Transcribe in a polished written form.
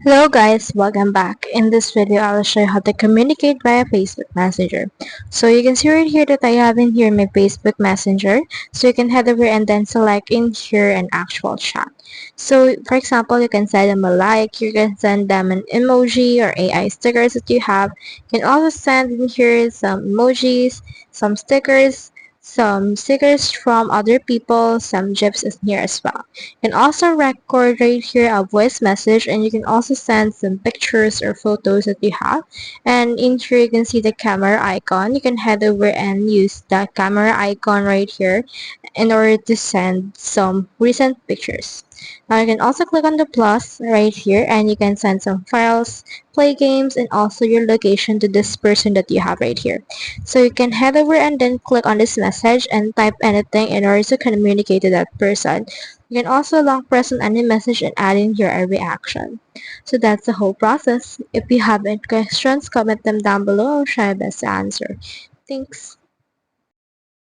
Hello guys, welcome back. In this video, I will show you how to communicate via Facebook Messenger. So you can see right here that I have in here my Facebook Messenger. So you can head over and then select in here an actual chat. So for example, you can send them a like, you can send them an emoji or AI stickers that you have. You can also send in here some emojis, some stickers from other people, some GIFs is here as well. You can also record right here a voice message, and you can also send some pictures or photos that you have. And in here you can see the camera icon. You can head over and use the camera icon right here in order to send some recent pictures. Now you can also click on the plus right here and you can send some files, play games, and also your location to this person that you have right here. So you can head over and then click on this message and type anything in order to communicate to that person. You can also long press on any message and add in here a reaction. So that's the whole process. If you have any questions, comment them down below. I'll try my best to answer. Thanks.